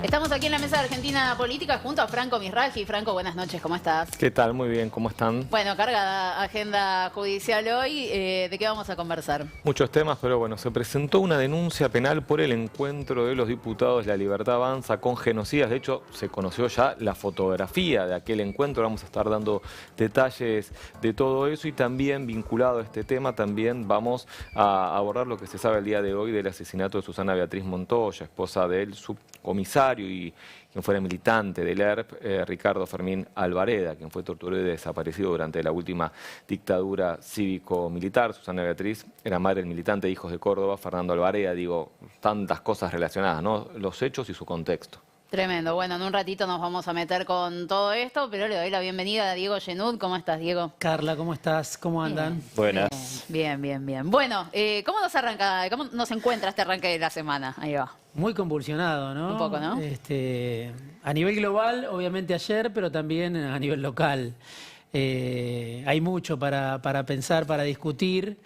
Estamos aquí en la mesa de Argentina Política junto a Franco Misraji. Franco, buenas noches, ¿cómo estás? ¿Qué tal? Muy bien, ¿cómo están? Bueno, cargada agenda judicial hoy. ¿De qué vamos a conversar? Muchos temas, pero bueno, se presentó una denuncia penal por el encuentro de los diputados de La Libertad Avanza con genocidas. De hecho, se conoció ya la fotografía de aquel encuentro. Vamos a estar dando detalles de todo eso y también vinculado a este tema, también vamos a abordar lo que se sabe el día de hoy del asesinato de Susana Beatriz Montoya, esposa del subcomisario y quien fuera militante del ERP, Ricardo Fermín Alvareda, quien fue torturado y desaparecido durante la última dictadura cívico-militar. Susana Beatriz era madre del militante de Hijos de Córdoba, Fernando Alvareda. Digo, tantas cosas relacionadas, ¿no? Los hechos y su contexto. Tremendo. Bueno, en un ratito nos vamos a meter con todo esto, pero le doy la bienvenida a Diego Genud. ¿Cómo estás, Diego? Carla, ¿cómo estás? ¿Cómo andan? Bien. Buenas. Bien. Bueno, ¿cómo nos arranca, cómo nos encuentra este arranque de la semana? Ahí va. Muy convulsionado, ¿no? Un poco, ¿no? A nivel global, obviamente ayer, pero también a nivel local. Hay mucho para pensar, para discutir.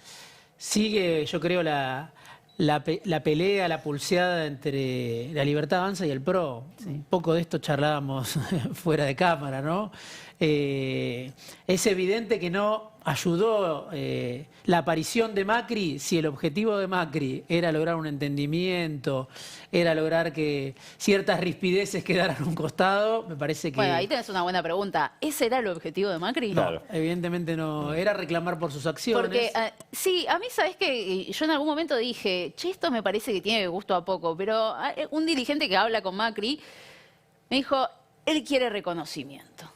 Sigue, yo creo, la pelea, la pulseada entre La Libertad Avanza y el PRO. Sí. Un poco de esto charlábamos fuera de cámara, ¿no? Es evidente que no ayudó la aparición de Macri si el objetivo de Macri era lograr un entendimiento, era lograr que ciertas rispideces quedaran a un costado. Me parece que... Bueno, ahí tenés una buena pregunta. ¿Ese era el objetivo de Macri? No, evidentemente no. Era reclamar por sus acciones. Porque, sí, a mí, ¿sabés qué? Yo en algún momento dije, che, esto me parece que tiene gusto a poco, pero un dirigente que habla con Macri me dijo, él quiere reconocimiento.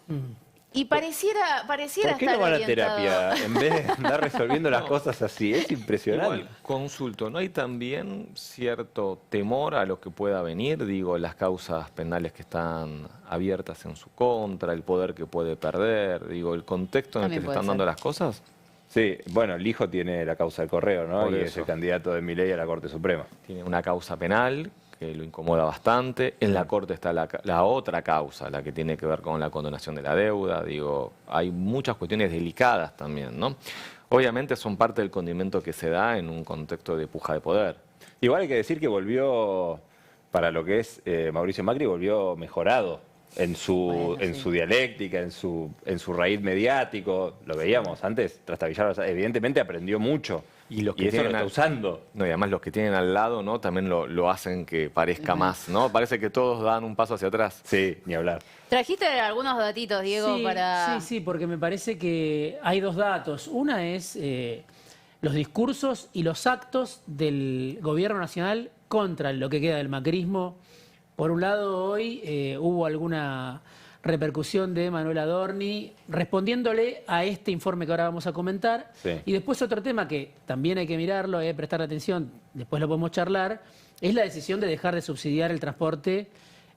Y pareciera ¿Por qué estar no van a orientado... terapia en vez de andar resolviendo las cosas así? Es impresionante. Igual, consulto, ¿no hay también cierto temor a lo que pueda venir? Digo, las causas penales que están abiertas en su contra, el poder que puede perder, digo, el contexto en el También que se puede están ser. dando las cosas. Sí, bueno, el hijo tiene la causa del correo, ¿no? Por Y eso. es el candidato de Milei a la Corte Suprema. Tiene una causa penal que lo incomoda bastante. En la Corte está la otra causa, la que tiene que ver con la condonación de la deuda. Digo, hay muchas cuestiones delicadas también, ¿no? Obviamente son parte del condimento que se da en un contexto de puja de poder. Igual hay que decir que volvió, para lo que es Mauricio Macri, volvió mejorado en su dialéctica, en su raíz mediático. Lo veíamos antes, Trastabillar, evidentemente aprendió mucho. Y los que eso lo tienen está usando. No, y además los que tienen al lado, ¿no? También lo hacen que parezca más, ¿no? Parece que todos dan un paso hacia atrás. Sí, ni hablar. Trajiste algunos datitos, Diego, Sí, para... sí, porque me parece que hay dos datos. Una es los discursos y los actos del gobierno nacional contra lo que queda del macrismo. Por un lado, hoy hubo alguna repercusión de Manuel Adorni respondiéndole a este informe que ahora vamos a comentar. Sí. Y después otro tema que también hay que mirarlo, hay que prestar atención, después lo podemos charlar, es la decisión de dejar de subsidiar el transporte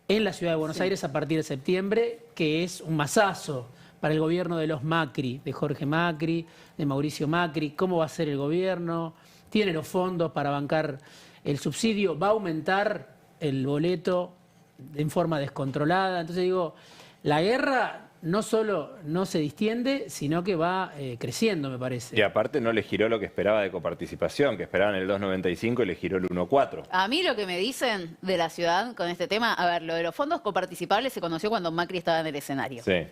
en la ciudad de Buenos Aires a partir de septiembre, que es un masazo para el gobierno de los Macri, de Jorge Macri, de Mauricio Macri. ¿Cómo va a ser el gobierno? ¿Tiene los fondos para bancar el subsidio? ¿Va a aumentar el boleto en forma descontrolada? Entonces digo, la guerra no solo no se distiende, sino que va creciendo, me parece. Y aparte no le giró lo que esperaba de coparticipación, que esperaban el 2,95 y le giró el 1,4. A mí lo que me dicen de la ciudad con este tema, a ver, lo de los fondos coparticipables se conoció cuando Macri estaba en el escenario. Sí.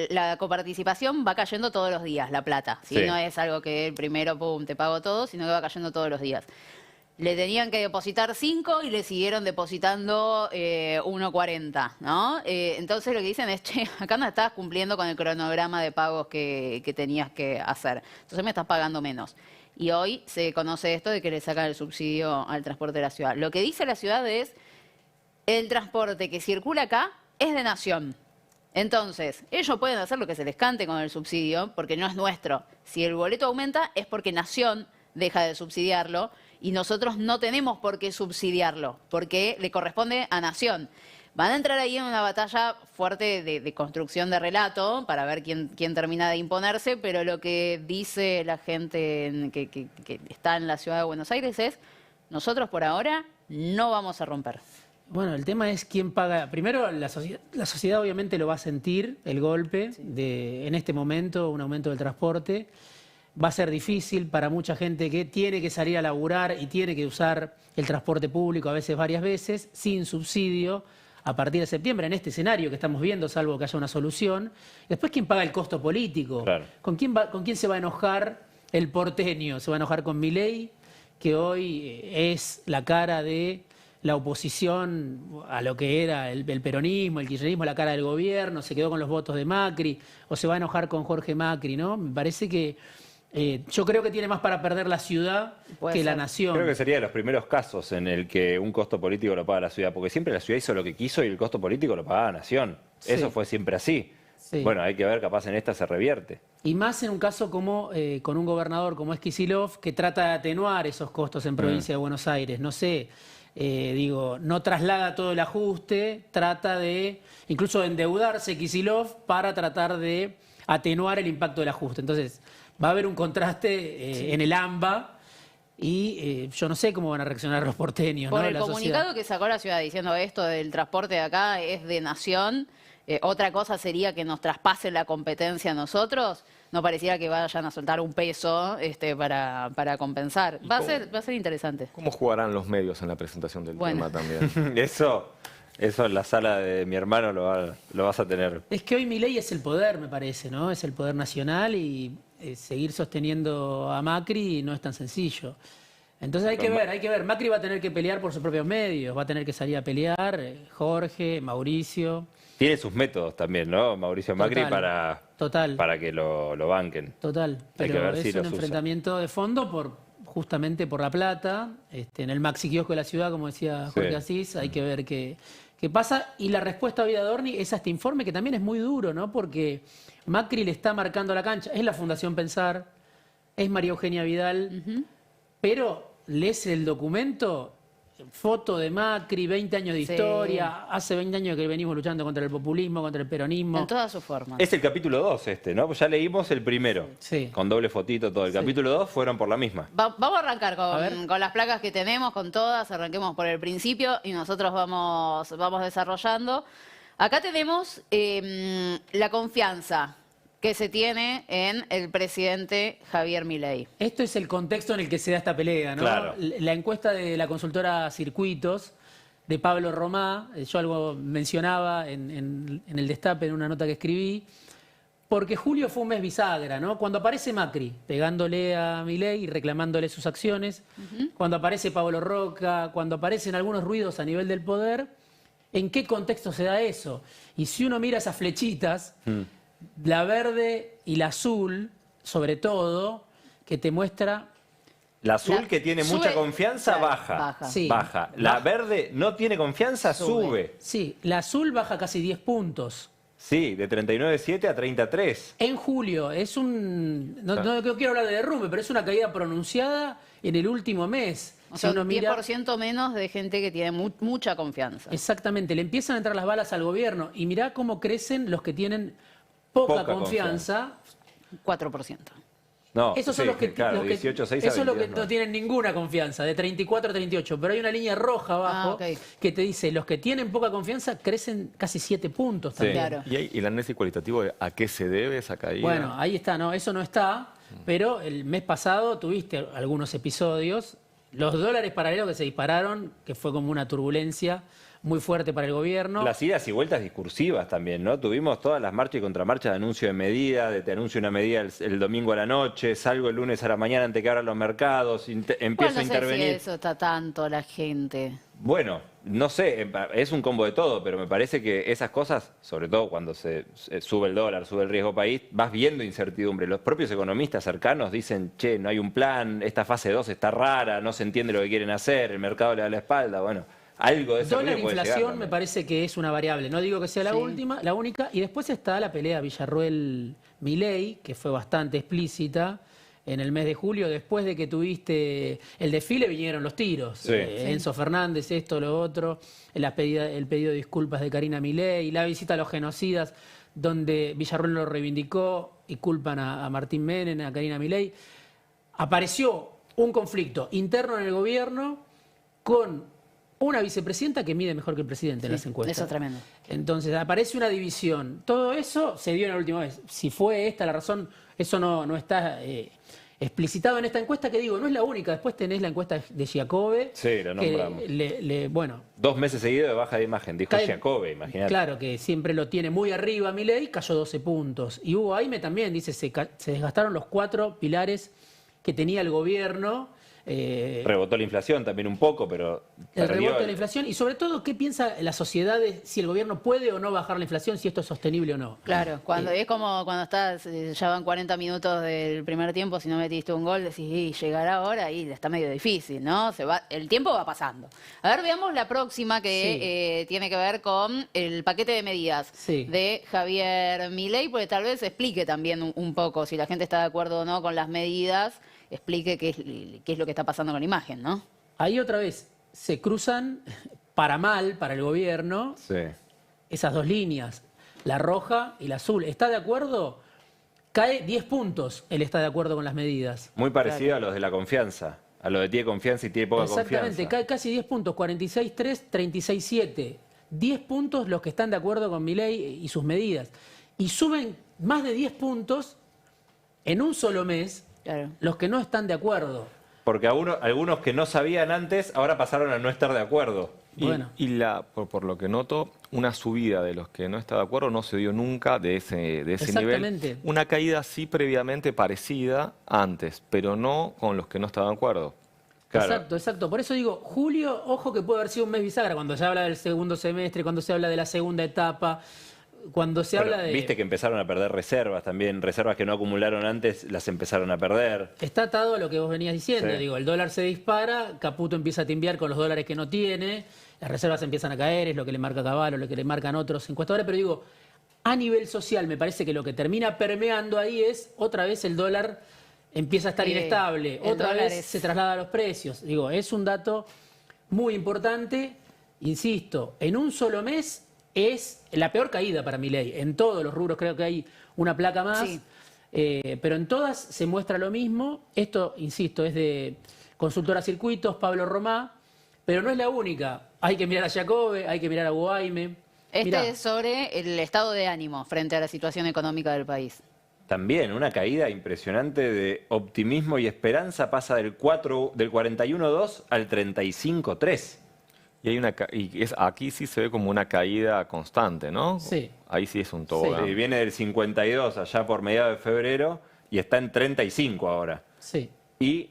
La coparticipación va cayendo todos los días, la plata. ¿Sí? Sí. No es algo que el primero, pum, te pago todo, sino que va cayendo todos los días. Le tenían que depositar 5 y le siguieron depositando 1,40, ¿no? Entonces lo que dicen es, che, acá no estás cumpliendo con el cronograma de pagos que tenías que hacer. Entonces me estás pagando menos. Y hoy se conoce esto de que le sacan el subsidio al transporte de la ciudad. Lo que dice la ciudad es, el transporte que circula acá es de Nación. Entonces, ellos pueden hacer lo que se les cante con el subsidio, porque no es nuestro. Si el boleto aumenta es porque Nación deja de subsidiarlo y nosotros no tenemos por qué subsidiarlo, porque le corresponde a Nación. Van a entrar ahí en una batalla fuerte de construcción de relato para ver quién termina de imponerse, pero lo que dice la gente que está en la ciudad de Buenos Aires es, nosotros por ahora no vamos a romper. Bueno, el tema es quién paga. Primero, la sociedad obviamente lo va a sentir, el golpe, en este momento, un aumento del transporte. va a ser difícil para mucha gente que tiene que salir a laburar y tiene que usar el transporte público a veces varias veces, sin subsidio, a partir de septiembre, en este escenario que estamos viendo, salvo que haya una solución. Después, ¿quién paga el costo político? Claro. ¿Con quién se va a enojar el porteño? ¿Se va a enojar con Milei, que hoy es la cara de la oposición a lo que era el peronismo, el kirchnerismo, la cara del gobierno, se quedó con los votos de Macri, o se va a enojar con Jorge Macri, ¿no? Me parece que yo creo que tiene más para perder la ciudad que la nación. Creo que sería de los primeros casos en el que un costo político lo paga la ciudad, porque siempre la ciudad hizo lo que quiso y el costo político lo pagaba la nación. Sí. Eso fue siempre así. Sí. Bueno, hay que ver, capaz en esta se revierte. Y más en un caso como con un gobernador como es Kicillof, que trata de atenuar esos costos en provincia de Buenos Aires. No sé, no traslada todo el ajuste, trata de incluso de endeudarse Kicillof para tratar de atenuar el impacto del ajuste. Entonces, va a haber un contraste en el AMBA y yo no sé cómo van a reaccionar los porteños. Por ¿no? el La comunicado sociedad. que sacó la ciudad diciendo esto del transporte de acá es de nación, otra cosa sería que nos traspasen la competencia a nosotros. No pareciera que vayan a soltar un peso para compensar. Va a ser interesante. ¿Cómo jugarán los medios en la presentación del Bueno. tema también? Eso en la sala de mi hermano lo vas a tener. Es que hoy Milei es el poder, me parece, ¿no? Es el poder nacional y seguir sosteniendo a Macri no es tan sencillo. Entonces hay que ver. Macri va a tener que pelear por sus propios medios, va a tener que salir a pelear, Jorge, Mauricio. Tiene sus métodos también, ¿no? Mauricio Macri Total. para que lo banquen. Total, Hay que pero ver es si un los usa. enfrentamiento de fondo justamente por la plata, en el maxi kiosco de la ciudad, como decía Jorge Sí. Asís, hay que ver qué pasa. Y la respuesta hoy de Adorni es a este informe que también es muy duro, ¿no? Porque Macri le está marcando la cancha, es la Fundación Pensar, es María Eugenia Vidal, pero lees el documento, foto de Macri, 20 años de Sí. historia, hace 20 años que venimos luchando contra el populismo, contra el peronismo. En todas sus formas. Es el capítulo 2 ¿no? Pues ya leímos el primero. Sí. Con doble fotito, todo. El capítulo 2 fueron por la misma. Vamos a arrancar A ver. con las placas que tenemos, con todas. Arranquemos por el principio y nosotros vamos desarrollando. Acá tenemos la confianza que se tiene en el presidente Javier Milei. Esto es el contexto en el que se da esta pelea, ¿no? Claro. La encuesta de la consultora Circuitos, de Pablo Romá, yo algo mencionaba en el Destape, en una nota que escribí, porque julio fue un mes bisagra, ¿no? Cuando aparece Macri pegándole a Milei y reclamándole sus acciones, cuando aparece Pablo Roca, cuando aparecen algunos ruidos a nivel del poder, ¿en qué contexto se da eso? Y si uno mira esas flechitas, la verde y la azul, sobre todo, que te muestra... La azul, que tiene mucha sube, confianza, claro, baja. baja. Sí. Baja. La Baja. verde no tiene confianza, sube. Sí, la azul baja casi 10 puntos. Sí, de 39,7 a 33. En julio es no quiero hablar de derrumbe, pero es una caída pronunciada en el último mes. O Si sea, uno un mira, 10% menos de gente que tiene mucha confianza. exactamente, le empiezan a entrar las balas al gobierno y mirá cómo crecen los que tienen poca Poca confianza. 4%. No, Esos son sí, los que, claro, los que- 18,6 a esos son los que 22, no tienen ninguna confianza, de 34 a 38. Pero hay una línea roja abajo ok. que te dice, los que tienen poca confianza crecen casi 7 puntos Sí. también. Claro. ¿Y el análisis cualitativo de a qué se debe esa caída? Bueno, ahí está, ¿no? Eso no está, pero el mes pasado tuviste algunos episodios, los dólares paralelos que se dispararon, que fue como una turbulencia muy fuerte para el gobierno. Las idas y vueltas discursivas también, ¿no? Tuvimos todas las marchas y contramarchas de anuncio de medida, de te anuncio una medida el domingo a la noche, salgo el lunes a la mañana antes que abran los mercados, empiezo Bueno, no a sé intervenir. si eso está tanto la gente. Bueno, no sé, es un combo de todo, pero me parece que esas cosas, sobre todo cuando se sube el dólar, sube el riesgo país, vas viendo incertidumbre. Los propios economistas cercanos dicen, che, no hay un plan, esta fase 2 está rara, no se entiende lo que quieren hacer, el mercado le da la espalda, bueno, algo de eso Dólar puede llegar inflación me también. parece que es una variable. No digo que sea la Sí. última, la única. Y después está la pelea Villarroel-Milei, que fue bastante explícita en el mes de julio. Después de que tuviste el desfile, vinieron los tiros. Sí. Enzo Fernández, esto, lo otro. El pedido de disculpas de Karina Milei, la visita a los genocidas, donde Villarroel lo reivindicó y culpan a Martín Menem, a Karina Milei. Apareció un conflicto interno en el gobierno con una vicepresidenta que mide mejor que el presidente en las encuestas. Eso es tremendo. Entonces aparece una división. Todo eso se dio en la última vez. Si fue esta la razón, eso no está explicitado en esta encuesta que digo, no es la única, después tenés la encuesta de Giacobbe. Sí, lo nombramos. Bueno, 2 meses seguidos de baja de imagen, dijo Giacobbe, imagínate. claro que siempre lo tiene muy arriba Milei, cayó 12 puntos. Y Hugo Aime también dice, se desgastaron los 4 pilares que tenía el gobierno. Rebotó la inflación también un poco, pero El perdió rebote de la inflación y sobre todo, ¿qué piensa la sociedad de si el gobierno puede o no bajar la inflación, si esto es sostenible o no? Claro, es como cuando estás, ya van 40 minutos del primer tiempo, si no metiste un gol, decís, y llegar ahora, y está medio difícil, ¿no? El tiempo va pasando. A ver, veamos la próxima que tiene que ver con el paquete de medidas de Javier Milei, porque tal vez explique también un poco si la gente está de acuerdo o no con las medidas, explique qué es lo que está pasando con la imagen, ¿no? Ahí otra vez se cruzan para mal, para el gobierno, esas dos líneas, la roja y la azul. ¿Está de acuerdo? Cae 10 puntos él está de acuerdo con las medidas. Muy parecido a los de la confianza, a los de tiene confianza y tiene poca confianza. Exactamente, cae casi 10 puntos, 46-3, 36-7. 10 puntos los que están de acuerdo con Milei y sus medidas. Y suben más de 10 puntos en un solo mes los que no están de acuerdo. Porque algunos que no sabían antes, ahora pasaron a no estar de acuerdo. Por lo que noto, una subida de los que no está de acuerdo no se dio nunca de ese nivel. Una caída sí previamente parecida antes, pero no con los que no estaban de acuerdo. Claro. Exacto. Por eso digo, julio, ojo que puede haber sido un mes bisagra, cuando se habla del segundo semestre, cuando se habla de la segunda etapa, cuando se habla de... Viste que empezaron a perder reservas también, reservas que no acumularon antes, las empezaron a perder. Está atado a lo que vos venías diciendo, digo, el dólar se dispara, Caputo empieza a timbiar con los dólares que no tiene, las reservas empiezan a caer, es lo que le marca Cavallo, lo que le marcan otros encuestadores, pero digo, a nivel social me parece que lo que termina permeando ahí es, otra vez el dólar empieza a estar inestable, otra vez se traslada a los precios. Digo, es un dato muy importante, insisto, en un solo mes es la peor caída para Milei. En todos los rubros creo que hay una placa más, pero en todas se muestra lo mismo. Esto, insisto, es de Consultora Circuitos, Pablo Romá, pero no es la única. Hay que mirar a Giacobbe, hay que mirar a Hugo Aime. Es sobre el estado de ánimo frente a la situación económica del país. También una caída impresionante de optimismo y esperanza, pasa del 41.2 al 35.3. Aquí sí se ve como una caída constante, ¿no? Sí. Ahí sí es un tobogán. Sí, viene del 52 allá por mediados de febrero y está en 35 ahora. Sí. Y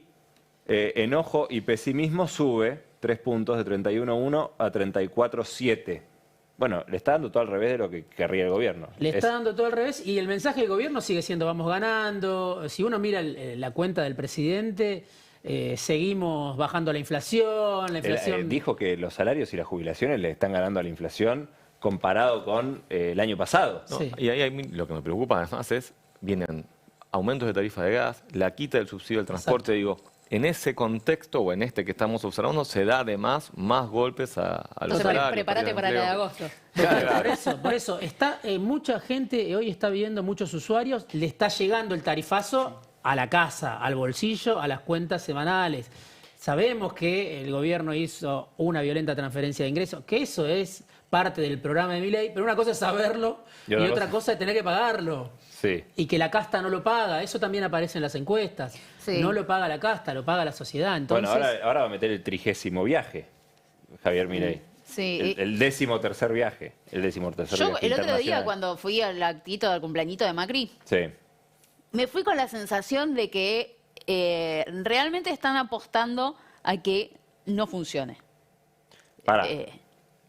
enojo y pesimismo sube 3 puntos de 31.1 a 34.7. Bueno, le está dando todo al revés de lo que querría el gobierno. Le está dando todo al revés y el mensaje del gobierno sigue siendo vamos ganando. Si uno mira la cuenta del presidente... seguimos bajando la inflación. Dijo que los salarios y las jubilaciones le están ganando a la inflación comparado con el año pasado. ¿No? Y ahí lo que me preocupa además vienen aumentos de tarifa de gas, la quita del subsidio del transporte. Digo, en ese contexto o en este que estamos observando se da además más golpes a los salarios. Prepárate para la de agosto. Por eso está mucha gente hoy está viendo, muchos usuarios, le está llegando el tarifazo a la casa, al bolsillo, a las cuentas semanales. Sabemos que el gobierno hizo una violenta transferencia de ingresos, que eso es parte del programa de Milei, pero una cosa es saberlo y otra cosa es tener que pagarlo. Sí. Y que la casta no lo paga, eso también aparece en las encuestas. No lo paga la casta, lo paga la sociedad. Entonces... Bueno, ahora va a meter el 30º viaje, Javier Milei. Sí. El 13º viaje. El 13º viaje el otro día cuando fui al actito del cumpleañito de Macri, me fui con la sensación de que realmente están apostando a que no funcione.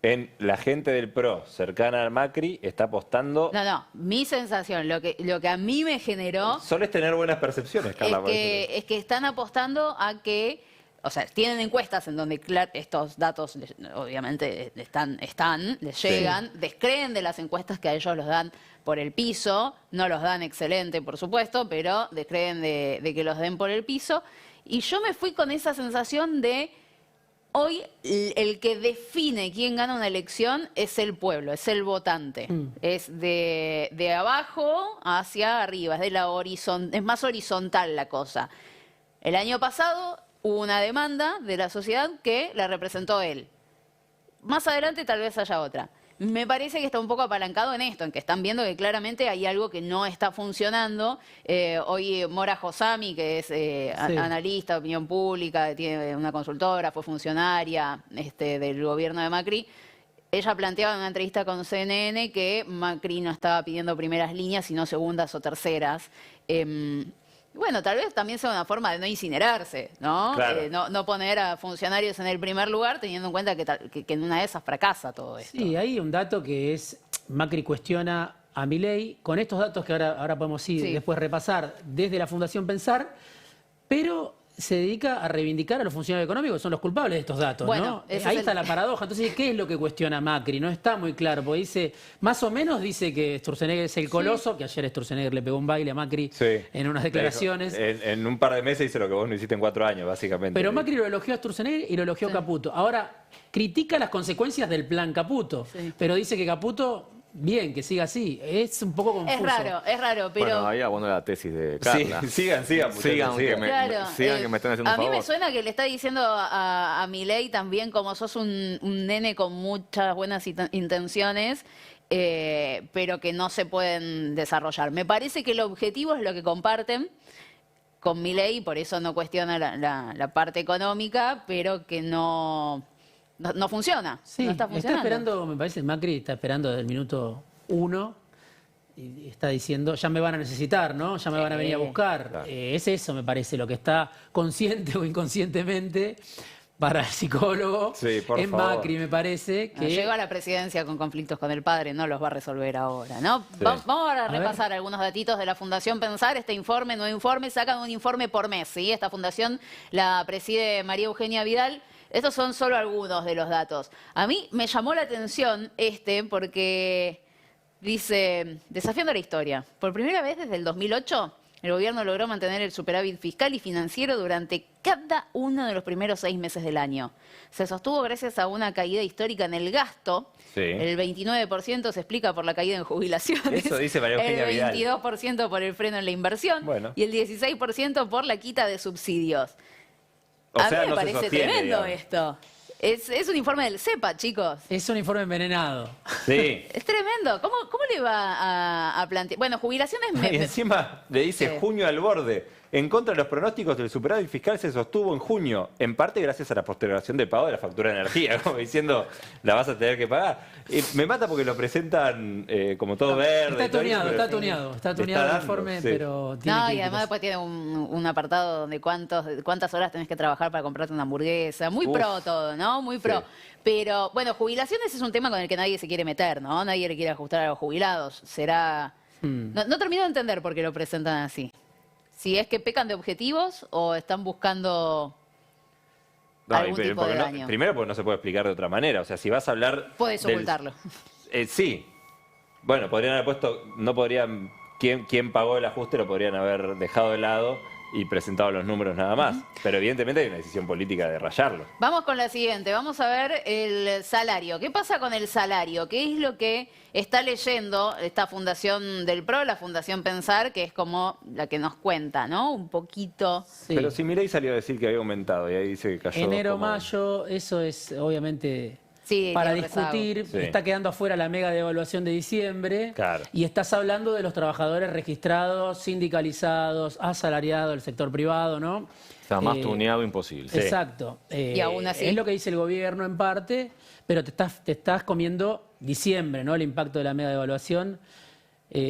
En la gente del PRO cercana al Macri está apostando... No, mi sensación, lo que a mí me generó... Sueles tener buenas percepciones, Carla. Es que están apostando a que... O sea, tienen encuestas en donde estos datos obviamente les llegan, descreen de las encuestas que a ellos los dan por el piso, no los dan excelente, por supuesto, pero descreen de que los den por el piso. Y yo me fui con esa sensación de hoy el que define quién gana una elección es el pueblo, es el votante. Es de abajo hacia arriba, es más horizontal la cosa. El año pasado hubo una demanda de la sociedad que la representó él. Más adelante tal vez haya otra. me parece que está un poco apalancado en esto, en que están viendo que claramente hay algo que no está funcionando. Hoy Mora Josami, que es analista de opinión pública, tiene una consultora, fue funcionaria del gobierno de Macri, ella planteaba en una entrevista con CNN que Macri no estaba pidiendo primeras líneas, sino segundas o terceras. Bueno, tal vez también sea una forma de no incinerarse, ¿no? Claro. No poner a funcionarios en el primer lugar, teniendo en cuenta que en una de esas fracasa todo esto. Sí, hay un dato que es, Macri cuestiona a Milei, con estos datos que ahora podemos ir después repasar desde la Fundación Pensar, pero se dedica a reivindicar a los funcionarios económicos, que son los culpables de estos datos, Bueno, ¿no? Ahí está la paradoja. Entonces, ¿qué es lo que cuestiona Macri? No está muy claro, porque dice, más o menos dice que Sturzenegger es el coloso, que ayer Sturzenegger le pegó un baile a Macri en unas declaraciones. En un par de meses hizo lo que vos no hiciste en 4 años, básicamente. Pero Macri lo elogió a Sturzenegger y lo elogió a Caputo. Ahora, critica las consecuencias del plan Caputo, pero dice que Caputo... Bien, que siga así. Es un poco confuso. Es raro, pero... Bueno, ahí abono la tesis de Carla. Sí, sigan, muchachos, sigan, que Claro, me están haciendo un a favor. mí me suena que le está diciendo a Milei también, como sos un nene con muchas buenas intenciones, pero que no se pueden desarrollar. Me parece que el objetivo es lo que comparten con Milei, por eso no cuestiona la parte económica, pero que no funciona. Sí, no está está funcionando. esperando, me parece, Macri está esperando desde el minuto 1 y está diciendo, ya me van a necesitar, ¿no? Ya me van a venir a buscar. Claro. Es eso, me parece, lo que está consciente o inconscientemente para el psicólogo por en favor. Macri, me parece. Que... Llegó a la presidencia con conflictos con el padre, no los va a resolver ahora, ¿no? Sí. Vamos ahora a A ver. repasar algunos datitos de la Fundación Pensar. Este informe, nuevo informe, sacan un informe por mes, ¿sí? Esta fundación la preside María Eugenia Vidal. Estos son solo algunos de los datos. A mí me llamó la atención porque dice, desafiando la historia, por primera vez desde el 2008, el gobierno logró mantener el superávit fiscal y financiero durante cada uno de los primeros 6 meses del año. Se sostuvo gracias a una caída histórica en el gasto. Sí. El 29% se explica por la caída en jubilaciones. Eso dice María Eugenia Vidal. El 22% por el freno en la inversión. Bueno. Y el 16% por la quita de subsidios. O A sea, mí me no se parece sostiene, tremendo digamos. esto. Es un informe del CEPA, chicos. Es un informe envenenado. Sí. Es tremendo. ¿Cómo le va a plantear? Bueno, jubilaciones... Y encima le dice Sí. junio al borde. En contra de los pronósticos, el superávit fiscal se sostuvo en junio, en parte gracias a la postergación del pago de la factura de energía, como diciendo, la vas a tener que pagar. Me mata porque lo presentan como todo verde. Está todo eso, tuneado, pero está tuneado. Está le tuneado el dando, informe, sí. pero tiene No, y críticas. además después tiene un apartado donde cuántas horas tenés que trabajar para comprarte una hamburguesa. Muy pro todo, ¿no? Muy pro. Sí. Pero, bueno, jubilaciones es un tema con el que nadie se quiere meter, ¿no? Nadie le quiere ajustar a los jubilados. Será... No termino de entender por qué lo presentan así. Si es que pecan de objetivos o están buscando algún pero tipo de porque daño. primero porque no se puede explicar de otra manera. O sea, si vas a hablar... Puedes ocultarlo. Sí. Bueno, podrían haber puesto... No podrían... ¿Quién pagó el ajuste? Lo podrían haber dejado de lado y presentado los números nada más. Pero evidentemente hay una decisión política de rayarlo. Vamos con la siguiente. Vamos a ver el salario. ¿Qué pasa con el salario? ¿Qué es lo que está leyendo esta Fundación del PRO, la Fundación Pensar, que es como la que nos cuenta, ¿no? Un poquito. Sí. Pero si Milei salió a decir que había aumentado y ahí dice que cayó... Enero, como- mayo, eso es obviamente Sí, para tiene rezago. discutir. Sí. Está quedando afuera la mega devaluación de diciembre. Claro. Y estás hablando de los trabajadores registrados, sindicalizados, asalariados del sector privado, ¿no? O sea, más Eh, tuneado imposible. Sí. Exacto. Y aún así- Es lo que dice el gobierno en parte, pero te estás comiendo diciembre, ¿no? El impacto de la mega devaluación.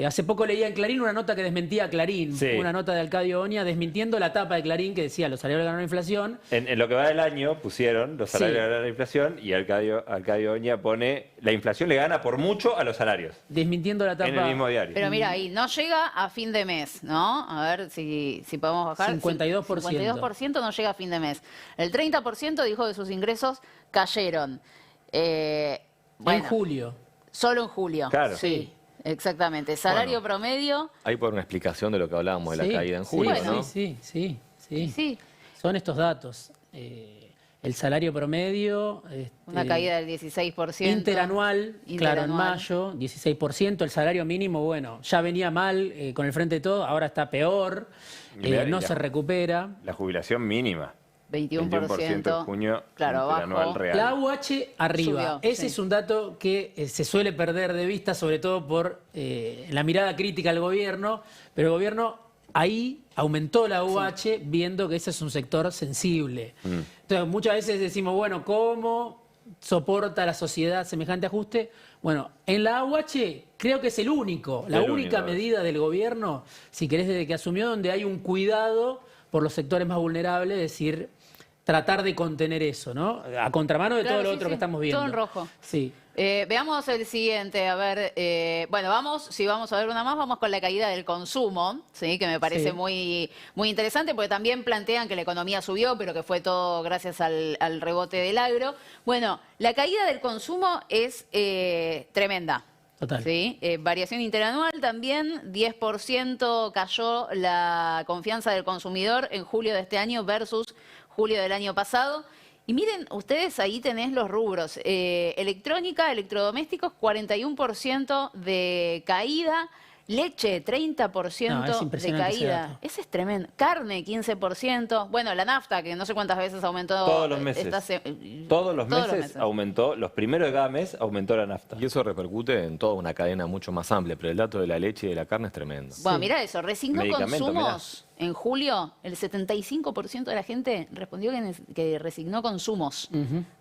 Hace poco leía en Clarín una nota que desmentía a Clarín, Sí. una nota de Arcadio Oña desmintiendo la tapa de Clarín que decía los salarios ganaron inflación. En lo que va del año pusieron los salarios de la inflación y Arcadio Oña pone la inflación le gana por mucho a los salarios. Desmintiendo la tapa. En el mismo diario. Pero mira, ahí no llega a fin de mes, ¿no? A ver si podemos bajar. 52%. 52% no llega a fin de mes. El 30% dijo que sus ingresos cayeron. En Bueno, julio. solo en julio. Claro. Sí, exactamente. Salario Bueno. promedio. Ahí por una explicación de lo que hablábamos de la Sí, caída en sí, julio, Bueno. ¿no? Sí. Sí, Son estos datos. El salario promedio. una caída del 16%. Interanual, claro, en Interanual. mayo, 16%. El salario mínimo, bueno, ya venía mal con el frente de todo, ahora está peor, Y mira, no y se recupera. La jubilación mínima. 21% en junio, claro, interanual abajo. real. La AUH arriba. Subió, Ese sí. es un dato que se suele perder de vista, sobre todo por la mirada crítica al gobierno, pero el gobierno ahí aumentó la AUH viendo que ese es un sector sensible. Entonces muchas veces decimos, bueno, ¿cómo soporta la sociedad semejante ajuste? Bueno, en la AUH creo que es la única medida del gobierno, si querés, desde que asumió, donde hay un cuidado por los sectores más vulnerables, es decir, tratar de contener eso, ¿no? A contramano de Claro, todo lo sí, otro sí, que estamos viendo. todo en rojo. Sí. Veamos el siguiente, a ver, bueno, si vamos a ver una más, vamos con la caída del consumo, ¿sí? Que me parece Sí. muy interesante, porque también plantean que la economía subió, pero que fue todo gracias al rebote del agro. Bueno, la caída del consumo es tremenda. Total. ¿Sí? Variación interanual también, 10% cayó la confianza del consumidor en julio de este año versus julio del año pasado. Y miren, ustedes ahí tenés los rubros. Electrónica, electrodomésticos, 41% de caída. Leche, 30% No, es de impresionante ese caída. dato. Ese es tremendo. Carne, 15%. Bueno, la nafta, que no sé cuántas veces aumentó. Todos los meses. Todos los meses aumentó, los primeros de cada mes aumentó la nafta. Y eso repercute en toda una cadena mucho más amplia, pero el dato de la leche y de la carne es tremendo. Bueno, Sí. mira eso, resignó Medicamento, consumos. En julio, el 75% de la gente respondió que resignó consumos.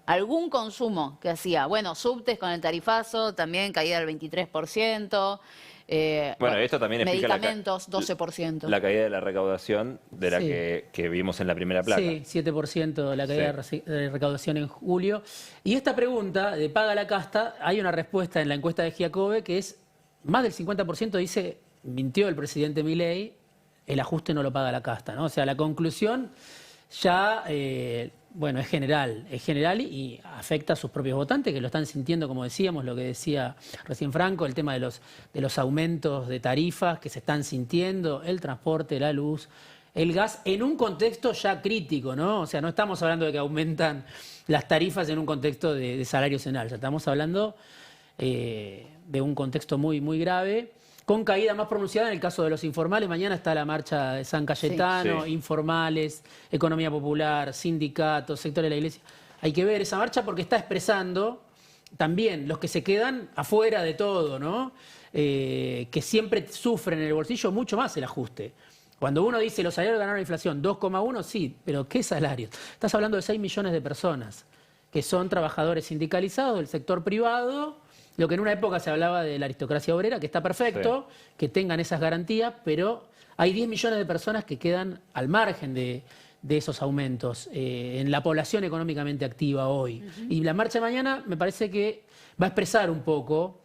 Algún consumo que hacía. Bueno, subtes con el tarifazo, también caída del 23%. Bueno, esto también explica medicamentos, 12%. la caída de la recaudación de la Sí. que vimos en la primera placa. Sí, 7% de la caída de recaudación en julio. Y esta pregunta de paga la casta, hay una respuesta en la encuesta de Giacobbe que es, más del 50% dice, mintió el presidente Milei, el ajuste no lo paga la casta, ¿no? O sea, la conclusión ya, bueno, es general y afecta a sus propios votantes que lo están sintiendo, como decíamos, lo que decía recién Franco, el tema de los aumentos de tarifas que se están sintiendo, el transporte, la luz, el gas, en un contexto ya crítico, ¿no? O sea, no estamos hablando de que aumentan las tarifas en un contexto de salarios en alza, estamos hablando de un contexto muy, muy grave, con caída más pronunciada en el caso de los informales. Mañana está la marcha de San Cayetano, Sí. informales, economía popular, sindicatos, sectores de la iglesia. Hay que ver esa marcha porque está expresando también los que se quedan afuera de todo, ¿no? Que siempre sufren en el bolsillo mucho más el ajuste. Cuando uno dice los salarios ganaron la inflación, 2,1, sí, pero ¿qué salarios? Estás hablando de 6 millones de personas que son trabajadores sindicalizados del sector privado, lo que en una época se hablaba de la aristocracia obrera, que está perfecto, que tengan esas garantías, pero hay 10 millones de personas que quedan al margen de esos aumentos en la población económicamente activa hoy. Y la marcha de mañana me parece que va a expresar un poco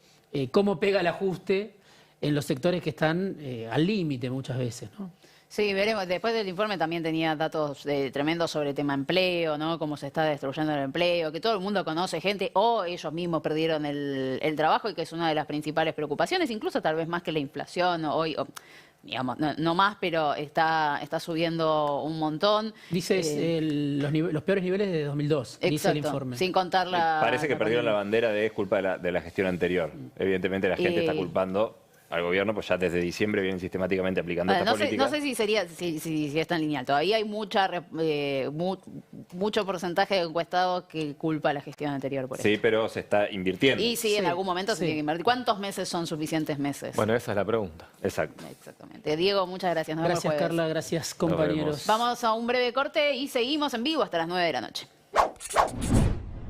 cómo pega el ajuste en los sectores que están al límite muchas veces, ¿no? Sí, veremos. Después del informe también tenía datos tremendos sobre el tema empleo, ¿no? Cómo se está destruyendo el empleo, que todo el mundo conoce gente o ellos mismos perdieron el trabajo y que es una de las principales preocupaciones, incluso tal vez más que la inflación hoy, digamos, no más, pero está subiendo un montón. Dices los peores niveles de 2002, dice el informe. Sin contar la... Parece que perdieron la pandemia. bandera de es culpa de la gestión anterior. Evidentemente la gente está culpando al gobierno, pues ya desde diciembre vienen sistemáticamente aplicando esta política. No sé si sería si es tan lineal. Todavía hay mucho porcentaje de encuestados que culpa a la gestión anterior por Sí, esto. pero se está invirtiendo. Y sí, en Sí, algún momento se sí. tiene que invertir. ¿Cuántos meses son suficientes meses? Bueno, esa es la pregunta. Exacto. Exactamente. Diego, muchas gracias. Nos vemos Gracias, el jueves. Carla, gracias, compañeros. Vamos a un breve corte y seguimos en vivo hasta las 9 de la noche.